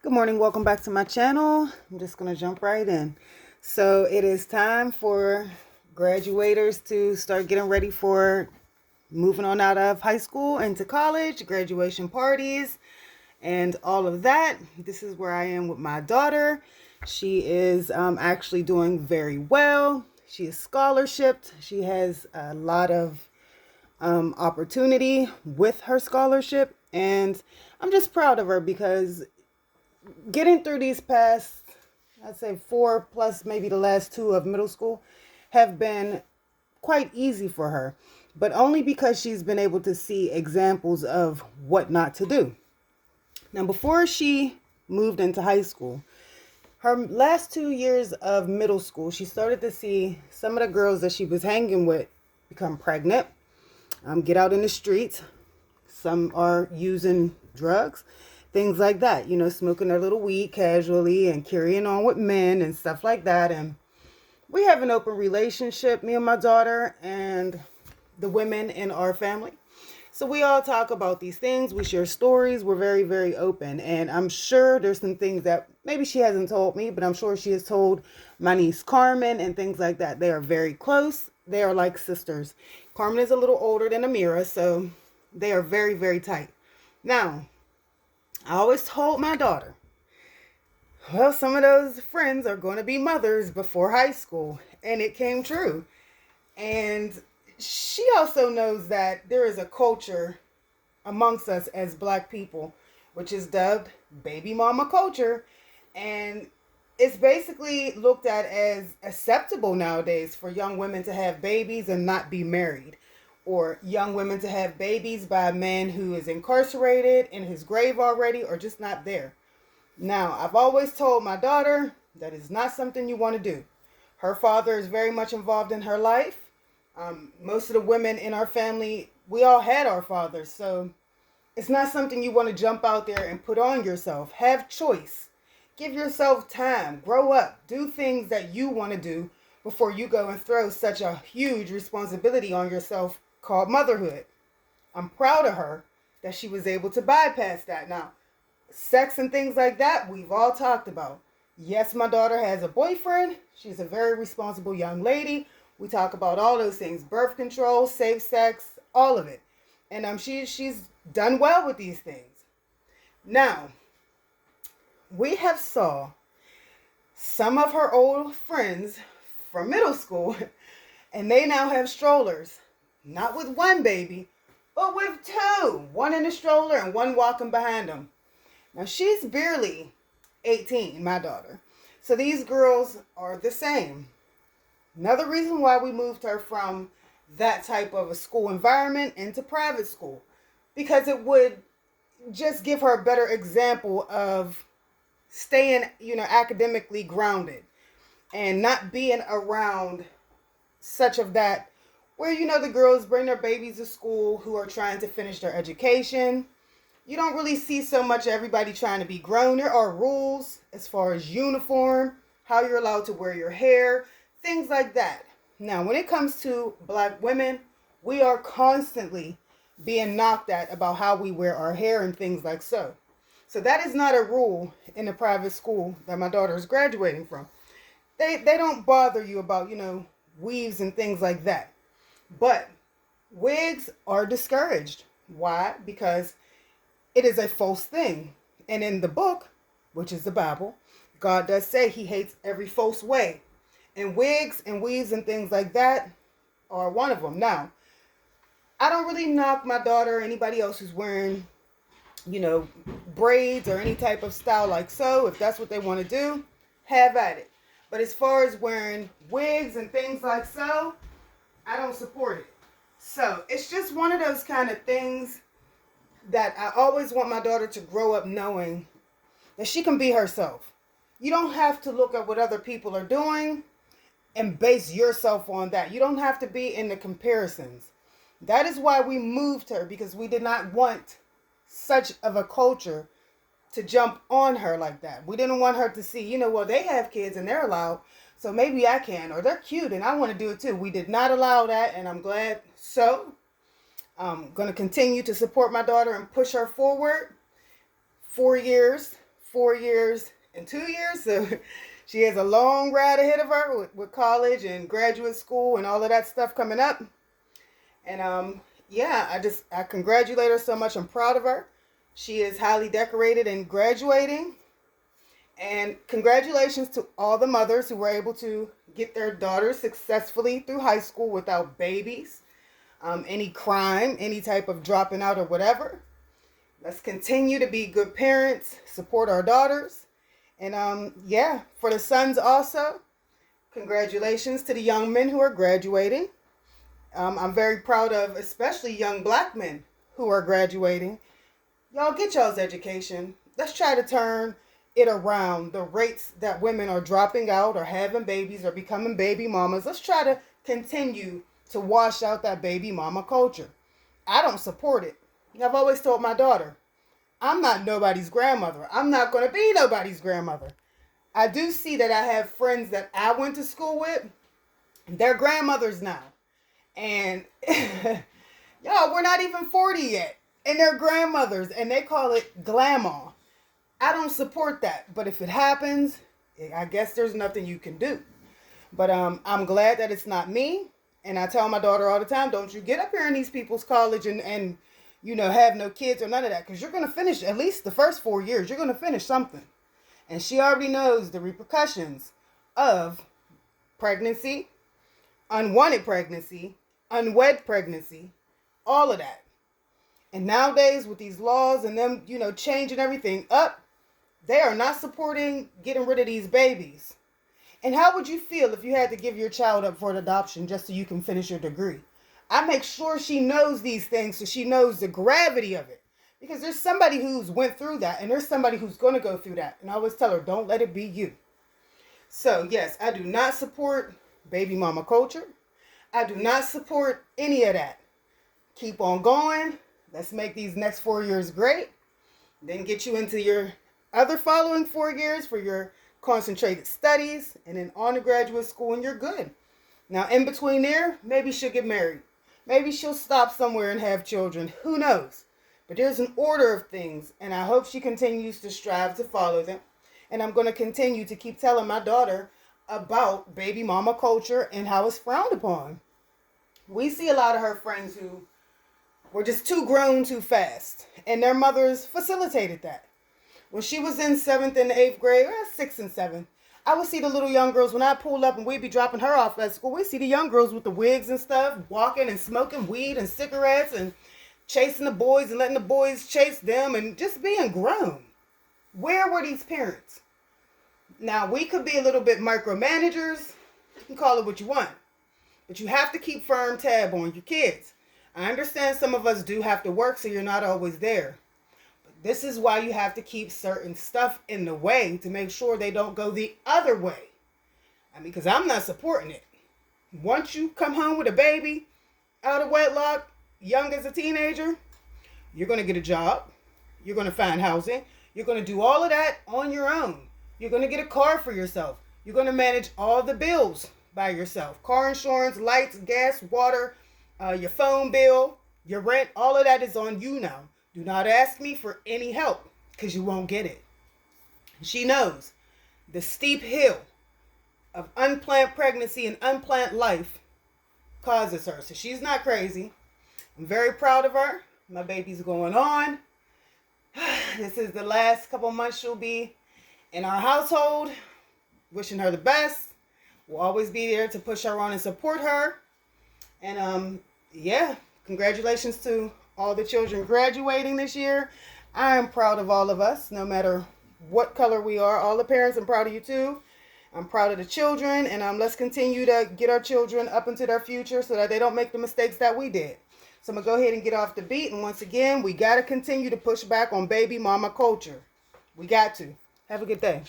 Good morning, welcome back to my channel. I'm just gonna jump right in. So it is time for graduators to start getting ready for moving on out of high school into college, graduation parties, and all of that. This is where I am with my daughter. She is actually doing very well. She is scholarshiped. She has a lot of opportunity with her scholarship, and I'm just proud of her because getting through these past, I'd say 4 plus maybe the last 2 of middle school have been quite easy for her, but only because she's been able to see examples of what not to do. Now, before she moved into high school, her last 2 years of middle school, she started to see some of the girls that she was hanging with become pregnant, get out in the streets. Some are using drugs, things like that, smoking their little weed casually and carrying on with men and stuff like that. And we have an open relationship, me and my daughter and the women in our family. So we all talk about these things. We share stories. We're very, very open. And I'm sure there's some things that maybe she hasn't told me, but I'm sure she has told my niece Carmen and things like that. They are very close. They are like sisters. Carmen is a little older than Amira, so they are very, very tight. Now, I always told my daughter, well, some of those friends are going to be mothers before high school. And it came true. And she also knows that there is a culture amongst us as Black people, which is dubbed baby mama culture. And it's basically looked at as acceptable nowadays for young women to have babies and not be married, or young women to have babies by a man who is incarcerated, in his grave already, or just not there. Now, I've always told my daughter that is not something you want to do. Her father is very much involved in her life. Most of the women in our family, we all had our fathers, so it's not something you want to jump out there and put on yourself. Have choice. Give yourself time. Grow up. Do things that you want to do before you go and throw such a huge responsibility on yourself called motherhood. I'm proud of her that she was able to bypass that. Now, sex and things like that, we've all talked about. Yes, my daughter has a boyfriend. She's a very responsible young lady. We talk about all those things: birth control, safe sex, all of it. And she's done well with these things. Now, we have saw some of her old friends from middle school, and they now have strollers. Not with one baby, but with 2. One in a stroller and one walking behind them. Now, she's barely 18, my daughter. So these girls are the same. Another reason why we moved her from that type of a school environment into private school, because it would just give her a better example of staying, academically grounded and not being around such of that where, the girls bring their babies to school who are trying to finish their education. You don't really see so much everybody trying to be grown. There are rules as far as uniform, how you're allowed to wear your hair, things like that. Now, when it comes to Black women, we are constantly being knocked at about how we wear our hair and things like so. So that is not a rule in the private school that my daughter is graduating from. They don't bother you about, weaves and things like that. But wigs are discouraged. Why? Because it is a false thing. And in the book, which is the Bible, God does say he hates every false way. And wigs and weaves and things like that are one of them. Now, I don't really knock my daughter or anybody else who's wearing, braids or any type of style like so. If that's what they want to do, have at it. But as far as wearing wigs and things like so, I don't support it. So it's just one of those kind of things that I always want my daughter to grow up knowing that she can be herself. You don't have to look at what other people are doing and base yourself on that. You don't have to be in the comparisons. That is why we moved her, because we did not want such of a culture to jump on her like that. We didn't want her to see, well, they have kids and they're allowed, so maybe I can, or they're cute and I want to do it too. We did not allow that, and I'm glad so. I'm going to continue to support my daughter and push her forward. 4 years, 4 years and 2 years. So she has a long ride ahead of her with college and graduate school and all of that stuff coming up. And yeah, I congratulate her so much. I'm proud of her. She is highly decorated and graduating. And congratulations to all the mothers who were able to get their daughters successfully through high school without babies, any crime, any type of dropping out or whatever. Let's continue to be good parents, support our daughters. And yeah, for the sons also, congratulations to the young men who are graduating. I'm very proud of especially young black men who are graduating. Y'all get y'all's education. Let's try to turn it around. The rates that women are dropping out or having babies or becoming baby mamas. Let's try to continue to wash out that baby mama culture. I don't support it. I've always told my daughter, I'm not nobody's grandmother. I'm not going to be nobody's grandmother. I do see that I have friends that I went to school with. They're grandmothers now. And y'all, we're not even 40 yet. And they're grandmothers. And they call it glamour. I don't support that. But if it happens, I guess there's nothing you can do. But I'm glad that it's not me. And I tell my daughter all the time, don't you get up here in these people's college and you know, have no kids or none of that. Because you're going to finish at least the first 4 years. You're going to finish something. And she already knows the repercussions of pregnancy, unwanted pregnancy, unwed pregnancy, all of that. And nowadays with these laws and them, you know, changing everything up, they are not supporting getting rid of these babies. And how would you feel if you had to give your child up for an adoption just so you can finish your degree? I make sure she knows these things so she knows the gravity of it. Because there's somebody who's went through that and there's somebody who's going to go through that. And I always tell her, don't let it be you. So yes, I do not support baby mama culture. I do not support any of that. Keep on going. Let's make these next 4 years great. Then get you into your other following 4 years for your concentrated studies. And then on to graduate school and you're good. Now in between there, maybe she'll get married. Maybe she'll stop somewhere and have children. Who knows? But there's an order of things. And I hope she continues to strive to follow them. And I'm going to continue to keep telling my daughter about baby mama culture and how it's frowned upon. We see a lot of her friends who were just too grown too fast. And their mothers facilitated that. When she was in 7th and 8th grade, 6th and 7th, I would see the little young girls when I pulled up and we'd be dropping her off at school. We'd see the young girls with the wigs and stuff, walking and smoking weed and cigarettes and chasing the boys and letting the boys chase them and just being grown. Where were these parents? Now, we could be a little bit micromanagers. You can call it what you want. But you have to keep firm tab on your kids. I understand some of us do have to work, so you're not always there. But this is why you have to keep certain stuff in the way to make sure they don't go the other way. I mean, because I'm not supporting it. Once you come home with a baby out of wedlock, young as a teenager, you're going to get a job. You're going to find housing. You're going to do all of that on your own. You're going to get a car for yourself. You're going to manage all the bills by yourself. Car insurance, lights, gas, water, your phone bill, your rent, all of that is on you now. Do not ask me for any help because you won't get it. She knows the steep hill of unplanned pregnancy and unplanned life causes her. So she's not crazy. I'm very proud of her. My baby's going on. This is the last couple months she'll be in our household. Wishing her the best. We'll always be there to push her on and support her. And yeah, congratulations to all the children graduating this year. I am proud of all of us, no matter what color we are. All the parents, I'm proud of you too. I'm proud of the children. And let's continue to get our children up into their future so that they don't make the mistakes that we did. So I'm going to go ahead and get off the beat. And once again, we got to continue to push back on baby mama culture. We got to. Have a good day.